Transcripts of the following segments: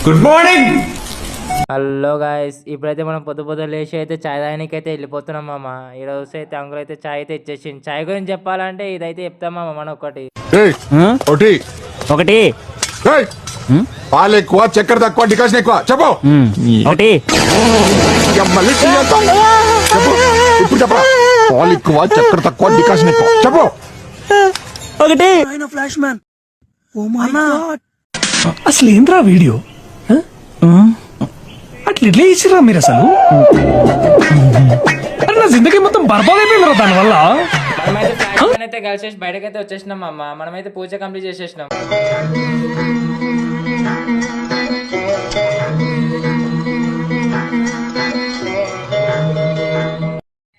Good morning. Hello guys, ఇప్పుడైతే మనం పొద్దు లేచి అయితే చాయ్ తాగడానికి అయితే వెళ్ళిపోతున్నాం మామ. ఈరోజు అయితే అంకుల్ అయితే చాయ్ అయితే ఇచ్చేసింది. చాయ్ గురించి చెప్పాలంటే ఇదైతే చెప్తాం మామ మనం ఒకటి ఒకటి ఒకటి ఏయ్, పాలు ఎక్కువ చక్కెర తక్కువ డికాషన్ ఎక్కువ చెప్పు. ఒకటి మళ్ళీ టీ ఎంత? చెప్పు ఇప్పుడు చెప్పరా. పాలు ఎక్కువ చక్కెర తక్కువ డికాషన్ ఎక్కువ చెప్పు. ఒకటి flash man. Oh my god, అసలు ఏంద్రా వీడియో? అట్లా ఎట్లా ఇచ్చిర్రా మీరు అసలు? అరే నా జిందగీ మొత్తం బర్బాద్ అయిపోయిందిరా దానివల్ల. మనమైతే ఫ్లాష్ అయితే కలిసేసి బయటకు అయితే వచ్చేసినాం మామ. మనమైతే పూజ కంప్లీట్ చేసేసినాం.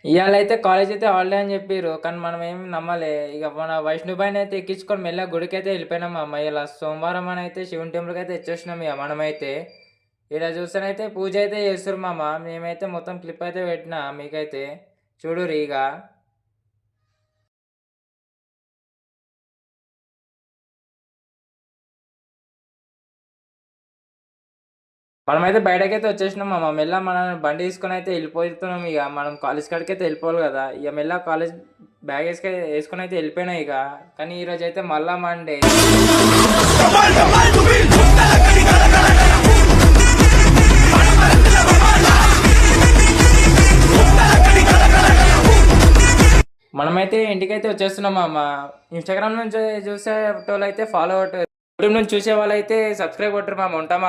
ఇవాళ అయితే కాలేజ్ అయితే హాలిడే అని చెప్పారు, కానీ మనం ఏం నమ్మలే. ఇక మన వైష్ణుబాయిని అయితే ఎక్కించుకొని మెల్లగా గుడికి అయితే వెళ్ళిపోయినాం అమ్మ. ఇలా సోమవారం అని అయితే శివుని టెంపుల్కి అయితే వచ్చేసినాం. ఇక మనమైతే ఇక్కడ చూస్తానైతే పూజ అయితే చేస్తారు మామ. మేమైతే మొత్తం క్లిప్ అయితే పెట్టినా మీకైతే చూడురు. ఇక మనమైతే బయటకైతే వచ్చేసినాం మామ. మెల్ల మనం బండి తీసుకొని అయితే వెళ్ళిపోతున్నాం. ఇక మనం కాలేజ్ కాడికి అయితే వెళ్ళిపోవాలి కదా. ఇక మెల్ల కాలేజ్ బ్యాగ్ వేసుకొని అయితే వెళ్ళిపోయినాయి ఇక. కానీ ఈరోజు అయితే మళ్ళా మండే. మనమైతే ఇంటికైతే వచ్చేస్తున్నాం అమ్మ. ఇన్స్టాగ్రామ్ నుంచి చూసే వాళ్ళు అయితే ఫాలో అవుతారు, యూట్యూబ్ నుంచి చూసే వాళ్ళు అయితే సబ్స్క్రైబ్ కొట్టరు మామ. ఉంటాం.